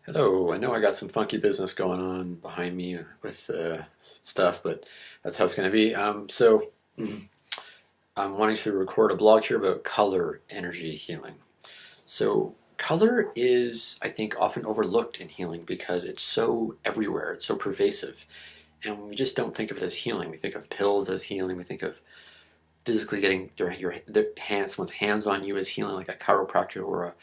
Hello, I know I got some funky business going on behind me with stuff, but that's how it's going to be. I'm wanting to record a blog here about color energy healing. So, color is, I think, often overlooked in healing because it's so everywhere, it's so pervasive, and we just don't think of it as healing. We think of pills as healing, we think of physically getting their hands, someone's hands on you as healing, like a chiropractor or a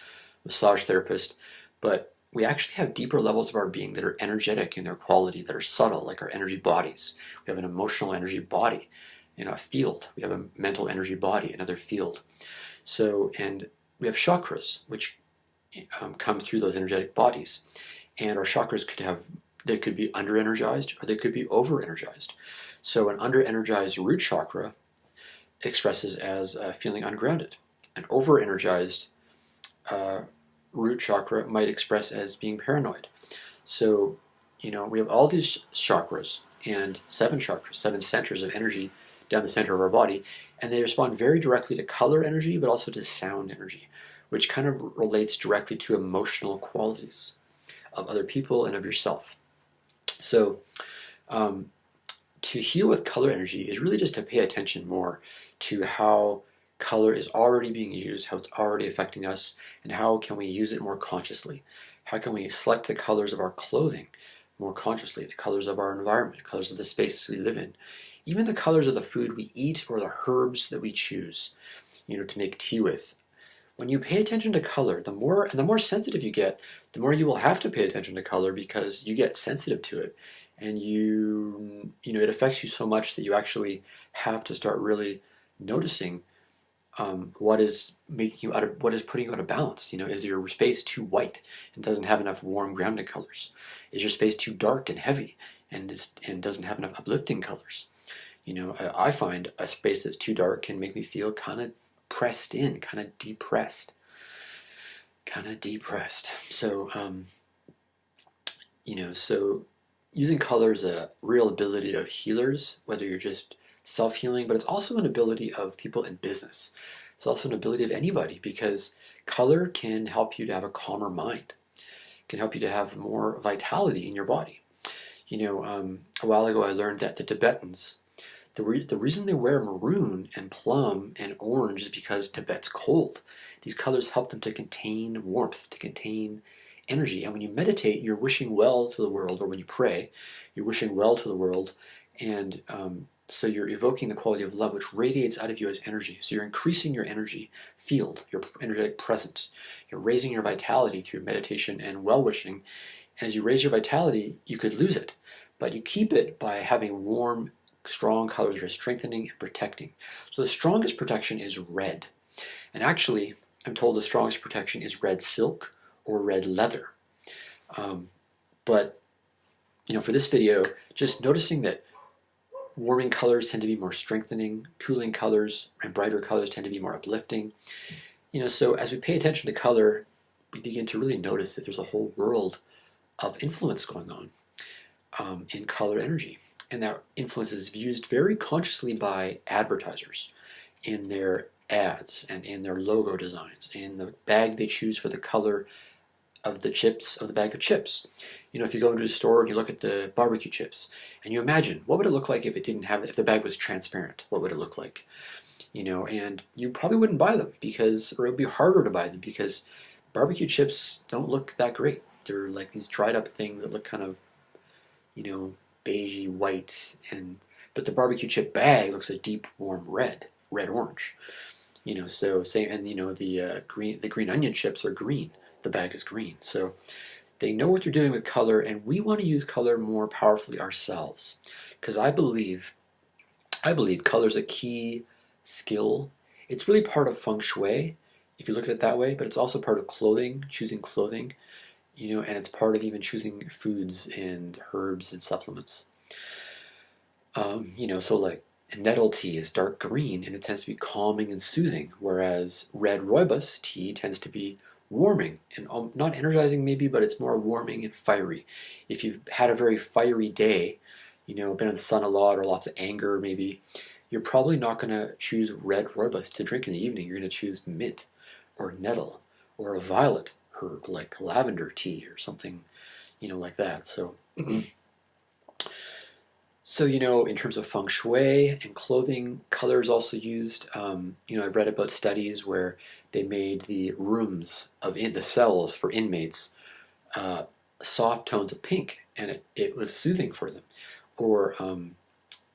massage therapist, but we actually have deeper levels of our being that are energetic in their quality, that are subtle, like our energy bodies. We have an emotional energy body in a field. We have a mental energy body, another field. And we have chakras, which come through those energetic bodies. And our chakras they could be under energized or they could be over energized. So an under energized root chakra expresses as feeling ungrounded. An over energized uh, root chakra might express as being paranoid. So, we have all these chakras and seven centers of energy down the center of our body, and they respond very directly to color energy, but also to sound energy, which kind of relates directly to emotional qualities of other people and of yourself. So, um, to heal with color energy is really just to pay attention more to how color is already being used, how it's already affecting us, and how can we use it more consciously. How can we select the colors of our clothing more consciously, the colors of our environment, the colors of the spaces we live in, even the colors of the food we eat or the herbs that we choose, to make tea with. When you pay attention to color, the more sensitive you get, the more you will have to pay attention to color because you get sensitive to it, and it affects you so much that you actually have to start really noticing what is what is putting you out of balance. Is your space too white and doesn't have enough warm grounded colors? Is your space too dark and heavy and doesn't have enough uplifting colors? I find a space that's too dark can make me feel kind of pressed in, kind of depressed, So, so using color is a real ability of healers, whether you're just self-healing, but it's also an ability of people in business. It's also an ability of anybody because color can help you to have a calmer mind, can help you to have more vitality in your body. A while ago I learned that the Tibetans, the reason they wear maroon and plum and orange is because Tibet's cold. These colors help them to contain warmth, to contain energy. And when you meditate, you're wishing well to the world, or when you pray, you're wishing well to the world. And so you're evoking the quality of love, which radiates out of you as energy. So you're increasing your energy field, your energetic presence. You're raising your vitality through meditation and well wishing. And as you raise your vitality, you could lose it. But you keep it by having warm, strong colors that are strengthening and protecting. So the strongest protection is red. And actually, I'm told the strongest protection is red silk or red leather. But for this video, just noticing that warming colors tend to be more strengthening, cooling colors and brighter colors tend to be more uplifting. So as we pay attention to color, we begin to really notice that there's a whole world of influence going on in color energy. And that influence is used very consciously by advertisers in their ads and in their logo designs, in the bag they choose for the color of the chips, of the bag of chips. If you go into a store and you look at the barbecue chips and you imagine what would it look like if if the bag was transparent, what would it look like? And you probably wouldn't buy them or it would be harder to buy them because barbecue chips don't look that great. They're like these dried up things that look kind of, beigey white, but the barbecue chip bag looks a deep warm red orange. So same, and the green onion chips are green. The bag is green. So they know what they're doing with color, and we want to use color more powerfully ourselves, because I believe color is a key skill. It's really part of feng shui, if you look at it that way, but it's also part of clothing, choosing clothing, and it's part of even choosing foods and herbs and supplements. So like nettle tea is dark green and it tends to be calming and soothing, whereas red rooibos tea tends to be warming and not energizing maybe, but it's more warming and fiery. If you've had a very fiery day, been in the sun a lot or lots of anger maybe, you're probably not going to choose red rooibos to drink in the evening. You're going to choose mint or nettle or a violet herb like lavender tea or something like that. So, so in terms of feng shui and clothing, color is also used. I've read about studies where they made the rooms of the cells for inmates uh, soft tones of pink, and it was soothing for them. Or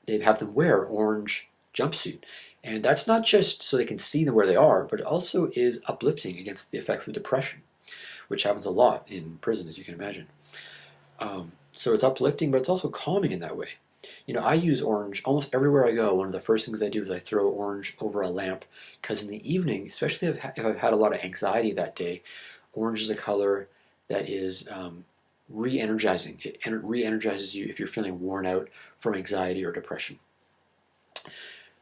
they'd have them wear orange jumpsuit. And that's not just so they can see them where they are, but it also is uplifting against the effects of depression, which happens a lot in prison, as you can imagine. So it's uplifting, but it's also calming in that way. I use orange almost everywhere I go. One of the first things I do is I throw orange over a lamp, because in the evening, especially if I've had a lot of anxiety that day, orange is a color that is re-energizing. It re-energizes you if you're feeling worn out from anxiety or depression.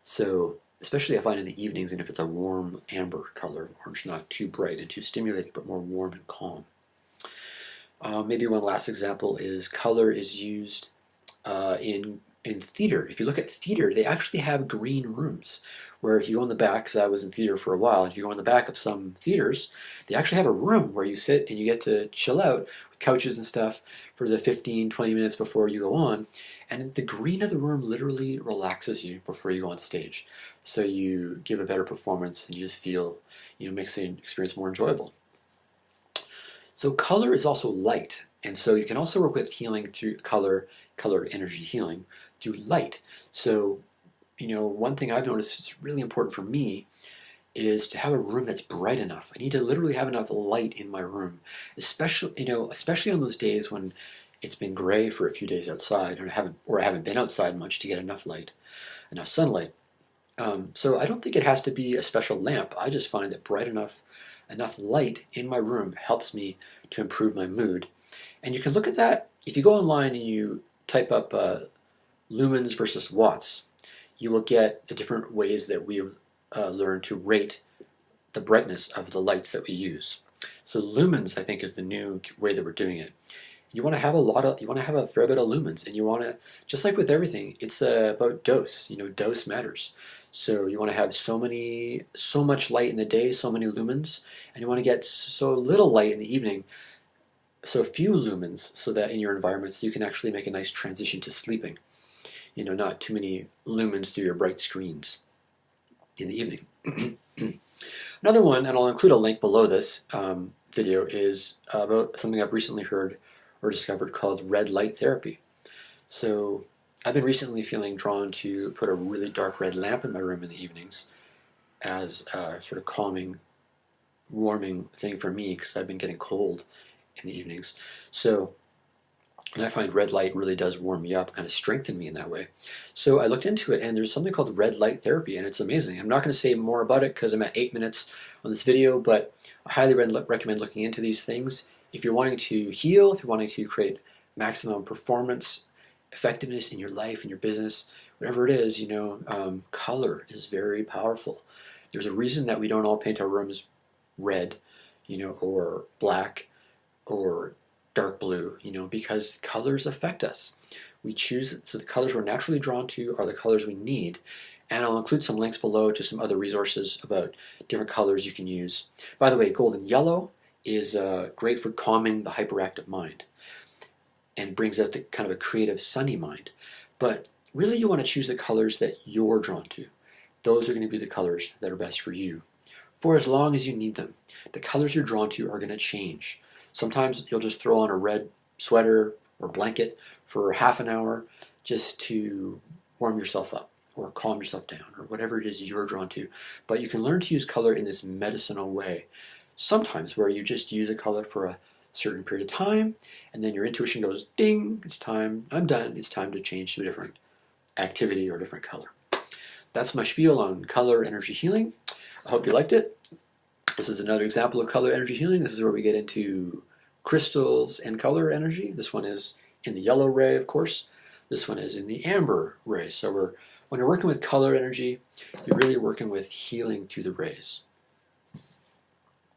So especially I find in the evenings, and if it's a warm amber color of orange, not too bright and too stimulating, but more warm and calm. Maybe one last example is color is used in theater. If you look at theater, they actually have green rooms, where if you go in the back, because I was in theater for a while, if you go in the back of some theaters, they actually have a room where you sit and you get to chill out with couches and stuff for the 15-20 minutes before you go on. And the green of the room literally relaxes you before you go on stage. So you give a better performance, and you just feel, makes the experience more enjoyable. So color is also light, and so you can also work with healing through color energy healing through light. So, one thing I've noticed is really important for me is to have a room that's bright enough. I need to literally have enough light in my room, especially on those days when it's been gray for a few days outside, or I haven't been outside much to get enough light, enough sunlight. So I don't think it has to be a special lamp. I just find that bright enough light in my room helps me to improve my mood. And you can look at that if you go online and you type up lumens versus watts. You will get the different ways that we've learned to rate the brightness of the lights that we use. So lumens, I think, is the new way that we're doing it. You want to have a fair bit of lumens, and you want to, just like with everything, it's about dose. Dose matters. So you want to have so much light in the day, so many lumens, and you want to get so little light in the evening, so few lumens, so that in your environment, so you can actually make a nice transition to sleeping. Not too many lumens through your bright screens in the evening. Another one, and I'll include a link below this video, is about something I've recently heard or discovered called red light therapy. So I've been recently feeling drawn to put a really dark red lamp in my room in the evenings as a sort of calming, warming thing for me, because I've been getting cold in the evenings. So, and I find red light really does warm me up, kind of strengthen me in that way. So I looked into it, and there's something called red light therapy, and it's amazing. I'm not going to say more about it because I'm at 8 minutes on this video, but I highly recommend looking into these things. If you're wanting to heal, if you're wanting to create maximum performance, effectiveness in your life, in your business, whatever it is, color is very powerful. There's a reason that we don't all paint our rooms red, or black, or dark blue, because colors affect us. We choose, so the colors we're naturally drawn to are the colors we need. And I'll include some links below to some other resources about different colors you can use. By the way, golden yellow is great for calming the hyperactive mind and brings out the kind of a creative, sunny mind. But really you want to choose the colors that you're drawn to. Those are going to be the colors that are best for you, for as long as you need them. The colors you're drawn to are going to change. Sometimes you'll just throw on a red sweater or blanket for half an hour just to warm yourself up or calm yourself down, or whatever it is you're drawn to. But you can learn to use color in this medicinal way. Sometimes where you just use a color for a certain period of time, and then your intuition goes, ding, it's time, I'm done, it's time to change to a different activity or different color. That's my spiel on color energy healing. I hope you liked it. This is another example of color energy healing. This is where we get into crystals and color energy. This one is in the yellow ray, of course. This one is in the amber ray. So when you're working with color energy, you're really working with healing through the rays.